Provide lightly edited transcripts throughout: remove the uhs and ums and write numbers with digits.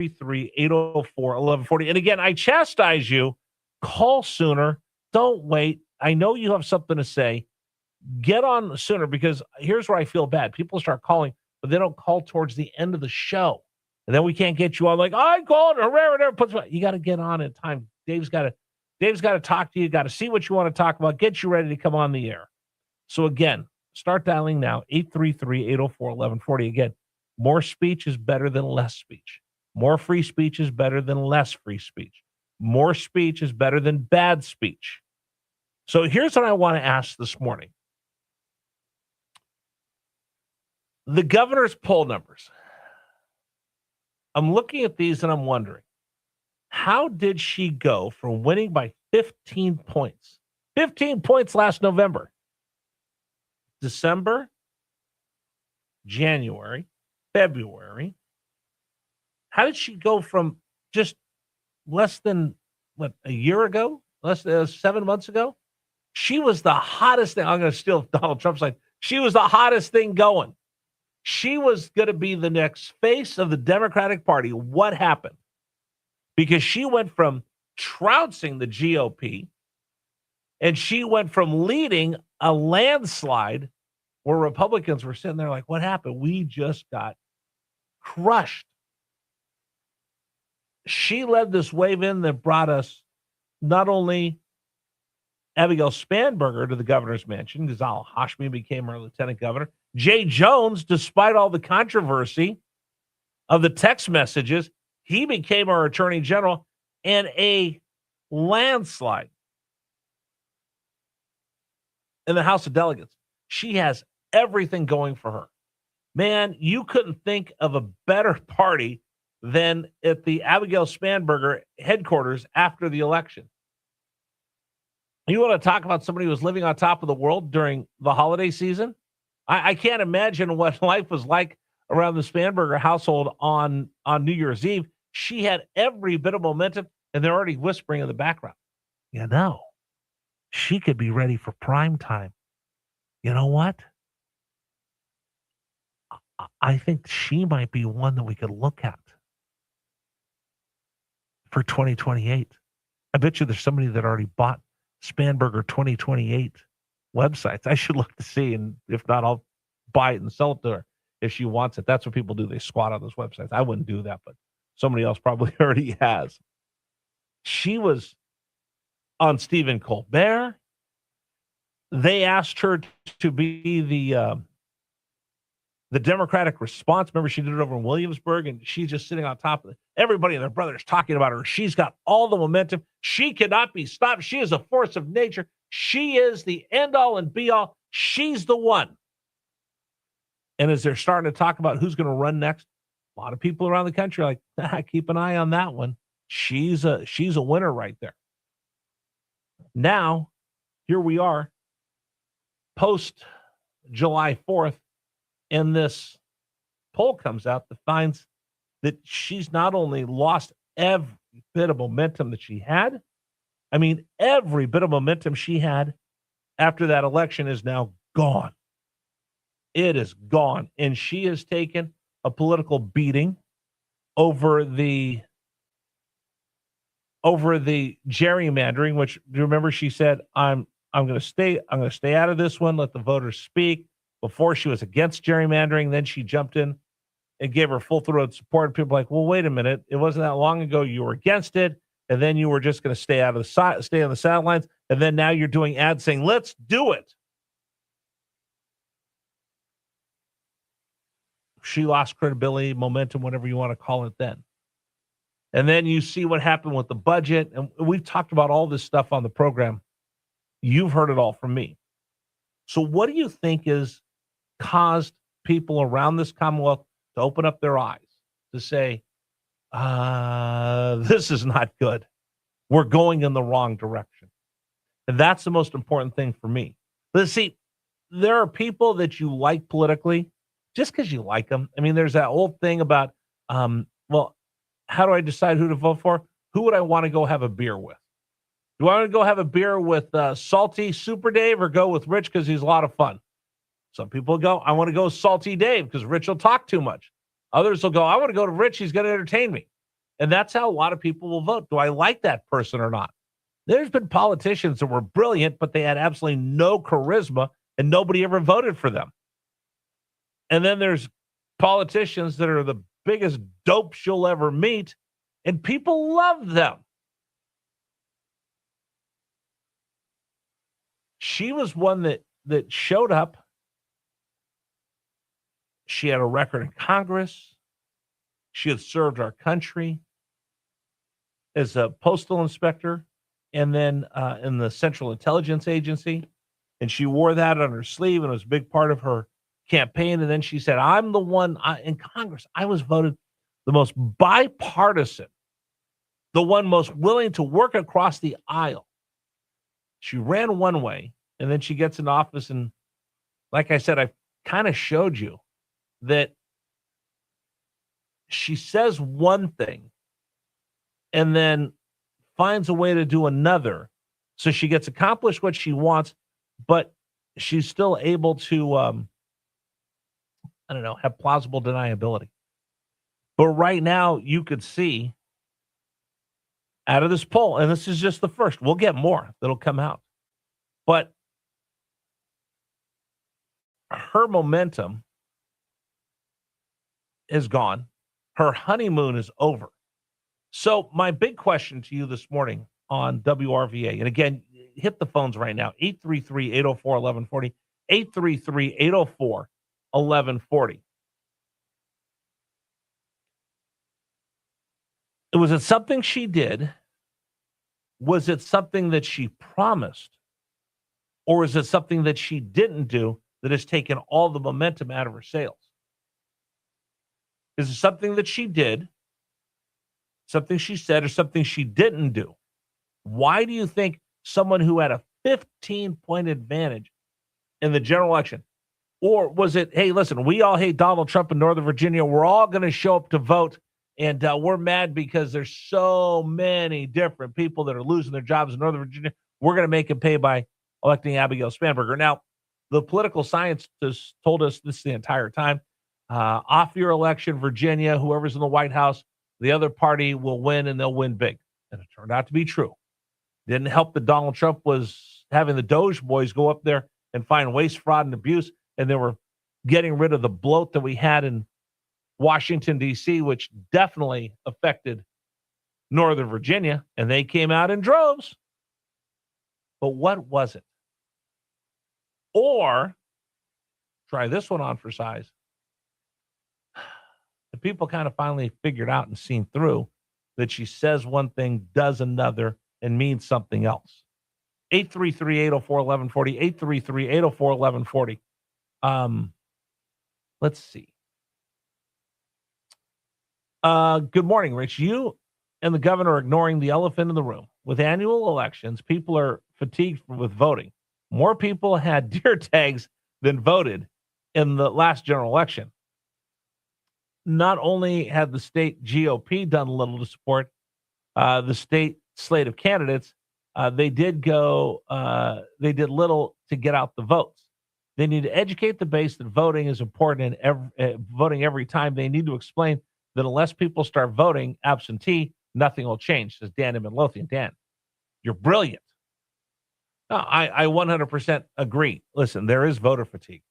833-804-1140. And again, I chastise you. Call sooner. Don't wait. I know you have something to say. Get on sooner, because here's where I feel bad. People start calling, but they don't call towards the end of the show. And then we can't get you on like, I called. You got to get on in time. Dave's got to talk to you. Got to see what you want to talk about. Get you ready to come on the air. So again, start dialing now, 833-804-1140. Again, more speech is better than less speech. More free speech is better than less free speech. More speech is better than bad speech. So here's what I want to ask this morning. The governor's poll numbers. I'm looking at these and I'm wondering, how did she go from winning by 15 points? 15 points last November. December, January, February. How did she go from just less than, a year ago? Less than 7 months ago? She was the hottest thing. I'm going to steal Donald Trump's line. She was the hottest thing going. She was going to be the next face of the Democratic Party. What happened? Because she went from trouncing the GOP, and she went from leading a landslide where Republicans were sitting there like, what happened? We just got crushed. She led this wave in that brought us not only Abigail Spanberger to the governor's mansion, Ghazal Hashmi became our lieutenant governor. Jay Jones, despite all the controversy of the text messages, he became our attorney general, and a landslide in the House of Delegates. She has everything going for her. Man, you couldn't think of a better party than at the Abigail Spanberger headquarters after the election. You want to talk about somebody who was living on top of the world during the holiday season? I can't imagine what life was like around the Spanberger household on New Year's Eve. She had every bit of momentum, and they're already whispering in the background. You know, she could be ready for prime time. You know what? I think she might be one that we could look at for 2028. I bet you there's somebody that already bought Spanberger 2028 websites. I should look to see, and if not, I'll buy it and sell it to her if she wants it. That's what people do. They squat on those websites. I wouldn't do that, but somebody else probably already has. She was on Stephen Colbert. They asked her to be the Democratic response. Remember, she did it over in Williamsburg, and she's just sitting on top of it. Everybody and their brothers talking about her. She's got all the momentum. She cannot be stopped. She is a force of nature. She is the end-all and be-all. She's the one. And as they're starting to talk about who's going to run next, a lot of people around the country are like, keep an eye on that one. She's a winner right there. Now, here we are, post July 4th, and this poll comes out that finds that she's not only lost every bit of momentum that she had, I mean, every bit of momentum she had after that election is now gone. It is gone. And she has taken a political beating over the gerrymandering, which, do you remember she said, I'm going to stay out of this one, let the voters speak. Before, she was against gerrymandering. Then she jumped in and gave her full-throated support. People were like, well, wait a minute. It wasn't that long ago you were against it, and then you were just going to stay on the sidelines, and then now you're doing ads saying, let's do it. She lost credibility, momentum, whatever you want to call it then. And then you see what happened with the budget, and we've talked about all this stuff on the program. You've heard it all from me. So what do you think is caused people around this Commonwealth to open up their eyes to say, this is not good. We're going in the wrong direction. And that's the most important thing for me. But see, there are people that you like politically just because you like them. I mean, there's that old thing about, well, how do I decide who to vote for? Who would I want to go have a beer with? Do I want to go have a beer with Salty Super Dave or go with Rich because he's a lot of fun? Some people go, I want to go Salty Dave because Rich will talk too much. Others will go, I want to go to Rich. He's going to entertain me. And that's how a lot of people will vote. Do I like that person or not? There's been politicians that were brilliant, but they had absolutely no charisma and nobody ever voted for them. And then there's politicians that are the biggest dopes you'll ever meet, and people love them. She was one that showed up. She had a record in Congress. She had served our country as a postal inspector and then in the Central Intelligence Agency. And she wore that on her sleeve, and it was a big part of her campaign. And then she said, I'm the one in Congress. I was voted the most bipartisan, the one most willing to work across the aisle. She ran one way, and then she gets in office. And like I said, I kind of showed you that she says one thing and then finds a way to do another. So she gets accomplished what she wants, but she's still able to, have plausible deniability. But right now, you could see out of this poll, and this is just the first, we'll get more that'll come out. But her momentum is gone. Her honeymoon is over. So my big question to you this morning on WRVA, and again, hit the phones right now, 833-804-1140, 833-804-1140. Was it something she did? Was it something that she promised? Or is it something that she didn't do that has taken all the momentum out of her sales? Is it something that she did, something she said, or something she didn't do? Why do you think someone who had a 15-point advantage in the general election, or was it, hey, listen, we all hate Donald Trump in Northern Virginia. We're all going to show up to vote, and we're mad because there's so many different people that are losing their jobs in Northern Virginia. We're going to make them pay by electing Abigail Spanberger. Now, the political scientists told us this the entire time. Off your election, Virginia, whoever's in the White House, the other party will win, and they'll win big. And it turned out to be true. Didn't help that Donald Trump was having the Doge boys go up there and find waste, fraud, and abuse, and they were getting rid of the bloat that we had in Washington, D.C., which definitely affected Northern Virginia, and they came out in droves. But what was it? Or, try this one on for size, the people kind of finally figured out and seen through that she says one thing, does another, and means something else. 833-804-1140, 833-804-1140. Let's see. Good morning, Rich. You and the governor are ignoring the elephant in the room. With annual elections, people are fatigued with voting. More people had deer tags than voted in the last general election. Not only had the state GOP done little to support the state slate of candidates, they did little to get out the votes. They need to educate the base that voting is important and voting every time. They need to explain that unless people start voting absentee, nothing will change, says Dan in Midlothian. Dan, you're brilliant. No, I 100% agree. Listen, there is voter fatigue.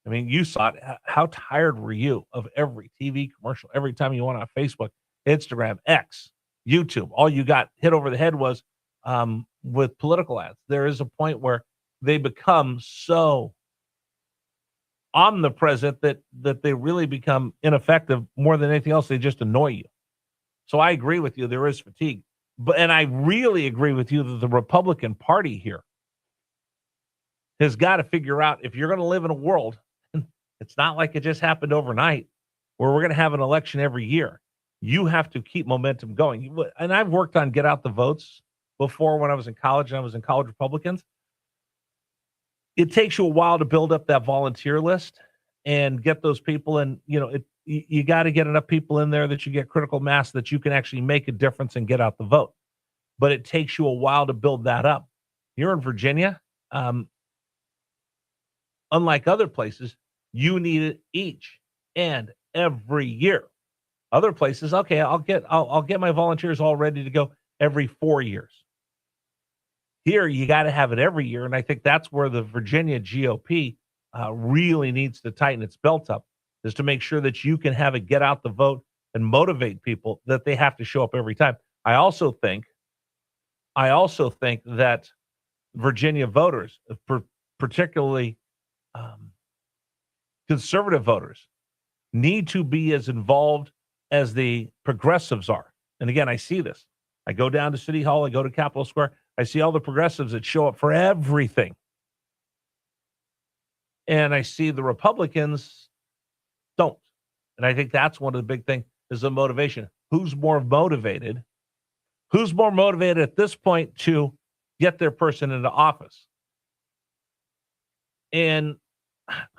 I mean, you saw it. How tired were you of every TV commercial, every time you went on Facebook, Instagram, X, YouTube? All you got hit over the head was with political ads. There is a point where they become so omnipresent that they really become ineffective more than anything else. They just annoy you. So I agree with you. There is fatigue. And I really agree with you that the Republican Party here has got to figure out, if you're going to live in a world, it's not like it just happened overnight, where we're going to have an election every year. You have to keep momentum going. And I've worked on get out the votes before when I was in college, and I was in college Republicans. It takes you a while to build up that volunteer list and get those people in. You got to get enough people in there that you get critical mass that you can actually make a difference and get out the vote. But it takes you a while to build that up. Here in Virginia, unlike other places, you need it each and every year. Other places, okay, I'll get my volunteers all ready to go every 4 years. Here, you got to have it every year, and I think that's where the Virginia GOP really needs to tighten its belt up, is to make sure that you can have it get out the vote and motivate people that they have to show up every time. I also think that Virginia voters, particularly conservative voters, need to be as involved as the progressives are. And again, I see this. I go down to City Hall, I go to Capitol Square, I see all the progressives that show up for everything. And I see the Republicans don't. And I think that's one of the big things is the motivation. Who's more motivated? Who's more motivated at this point to get their person into office? And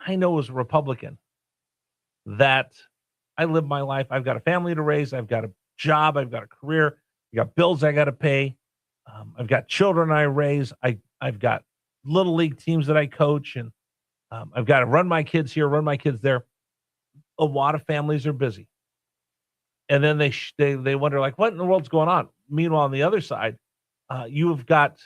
I know as a Republican that I live my life. I've got a family to raise. I've got a job. I've got a career. I've got bills I got to pay. I've got children I raise. I've got little league teams that I coach, and I've got to run my kids here, run my kids there. A lot of families are busy, and then they wonder, like, what in the world's going on? Meanwhile, on the other side, you have got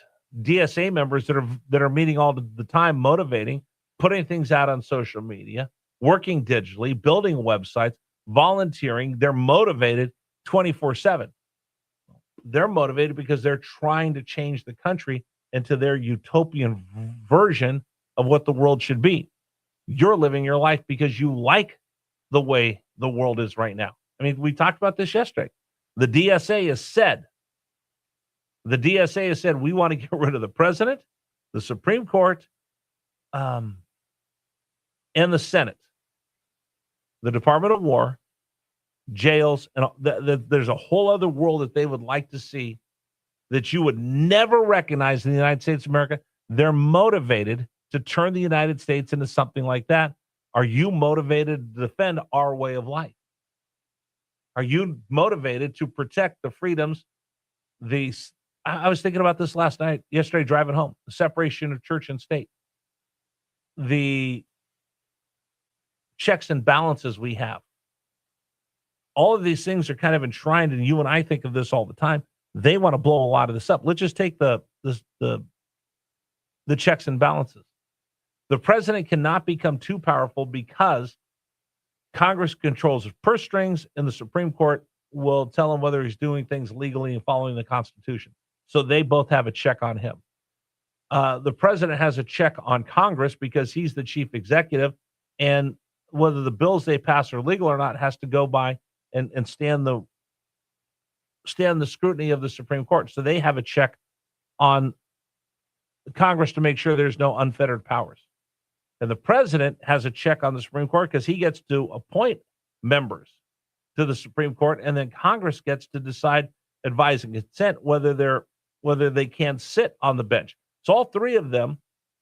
DSA members that are meeting all the time, motivating, putting things out on social media, working digitally, building websites, volunteering. They're motivated 24/7. They're motivated because they're trying to change the country into their utopian version of what the world should be. You're living your life because you like the way the world is right now. I mean, we talked about this yesterday. The DSA has said, we want to get rid of the president, the Supreme Court, and the Senate, the Department of War, jails, and there's a whole other world that they would like to see that you would never recognize in the United States of America. They're motivated to turn the United States into something like that. Are you motivated to defend our way of life? Are you motivated to protect the freedoms? I was thinking about this yesterday, driving home, the separation of church and state, the checks and balances we have. All of these things are kind of enshrined, and you and I think of this all the time. They want to blow a lot of this up. Let's just take the checks and balances. The president cannot become too powerful because Congress controls his purse strings, and the Supreme Court will tell him whether he's doing things legally and following the Constitution. So they both have a check on him. The president has a check on Congress because he's the chief executive, and whether the bills they pass are legal or not has to go by and stand the scrutiny of the Supreme Court. So they have a check on Congress to make sure there's no unfettered powers. And the president has a check on the Supreme Court because he gets to appoint members to the Supreme Court, and then Congress gets to decide, advise, and consent whether they can sit on the bench. So all three of them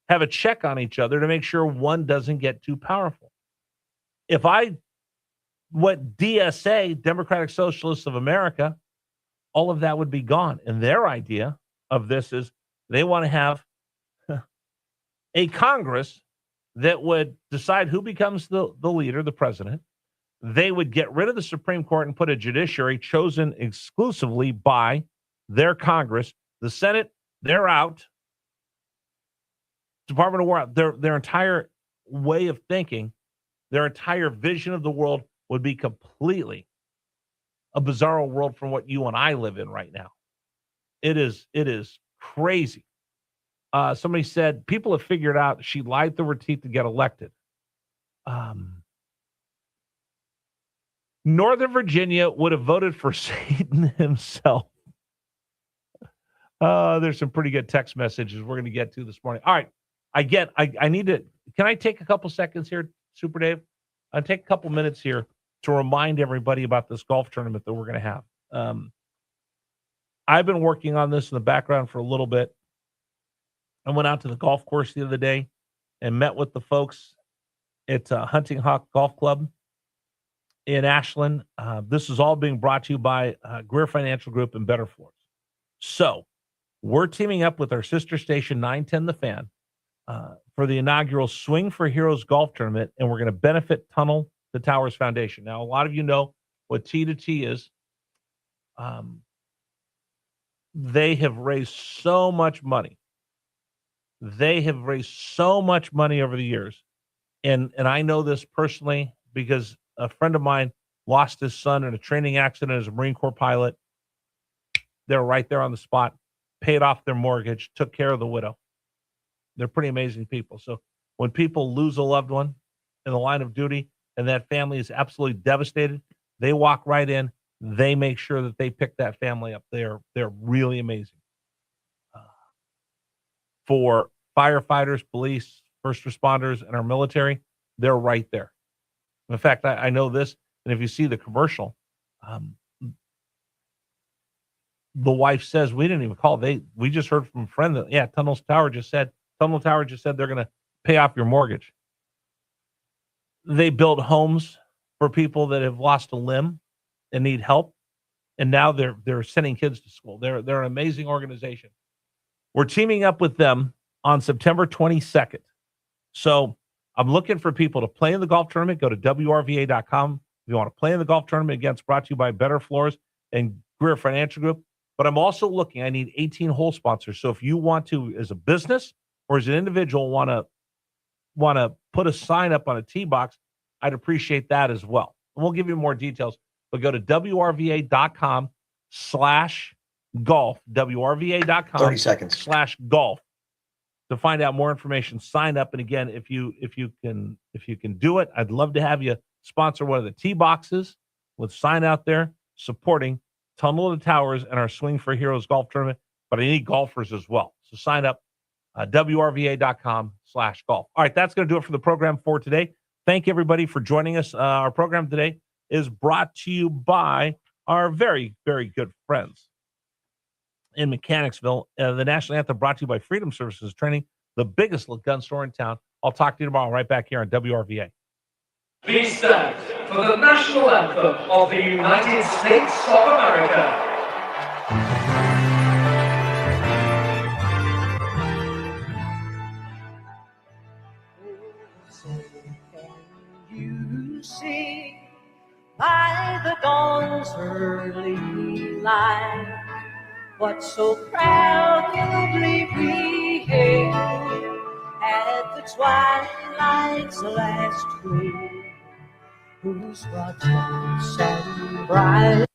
have a check on each other to make sure one doesn't get too powerful. What DSA, Democratic Socialists of America, all of that would be gone. And their idea of this is they want to have a Congress that would decide who becomes the leader, the president. They would get rid of the Supreme Court and put a judiciary chosen exclusively by their Congress. The Senate, they're out. Department of War, their entire way of thinking, their entire vision of the world would be completely a bizarre world from what you and I live in right now. It is crazy. Somebody said people have figured out she lied through her teeth to get elected. Northern Virginia would have voted for Satan himself. There's some pretty good text messages we're going to get to this morning. All right. I need to, can I take a couple seconds here, Super Dave? I'll take a couple minutes here to remind everybody about this golf tournament that we're going to have. I've been working on this in the background for a little bit. I went out to the golf course the other day and met with the folks at Hunting Hawk Golf Club in Ashland. This is all being brought to you by Greer Financial Group and Better Floors. So we're teaming up with our sister station 910 The Fan for the inaugural Swing for Heroes golf tournament, and we're going to benefit Tunnel to Towers Foundation. Now, a lot of you know what T to T is. They have raised so much money. They have raised so much money over the years. And I know this personally because a friend of mine lost his son in a training accident as a Marine Corps pilot. They were right there on the spot, paid off their mortgage, took care of the widow. They're pretty amazing people. So when people lose a loved one in the line of duty and that family is absolutely devastated, they walk right in. They make sure that they pick that family up. They're really amazing. For firefighters, police, first responders, and our military, they're right there. In fact, I know this, and if you see the commercial, the wife says, we didn't even call. We just heard from a friend that, Tunnel Tower just said they're going to pay off your mortgage. They build homes for people that have lost a limb and need help. And now they're sending kids to school. They're an amazing organization. We're teaming up with them on September 22nd. So I'm looking for people to play in the golf tournament. Go to WRVA.com. If you want to play in the golf tournament, again, it's brought to you by Better Floors and Greer Financial Group. But I'm also looking, I need 18 hole sponsors. So if you want to, as a business or as an individual, want to put a sign up on a tee box, I'd appreciate that as well. And we'll give you more details. But go to WRVA.com/golf, WRVA.com 30 seconds /golf to find out more information. Sign up. And again, if you can do it, I'd love to have you sponsor one of the tee boxes with sign out there supporting Tunnel to Towers and our Swing for Heroes golf tournament. But I need golfers as well. So sign up, WRVA.com/golf. All right, that's going to do it for the program for today. Thank everybody for joining us. Our program today is brought to you by our very, very good friends in Mechanicsville. The National Anthem brought to you by Freedom Services Training, the biggest gun store in town. I'll talk to you tomorrow right back here on WRVA. Please stand for the National Anthem of the United States of America. You see by the dawn's early light what so proudly we hailed at the twilight's last gleam, whose broad and bright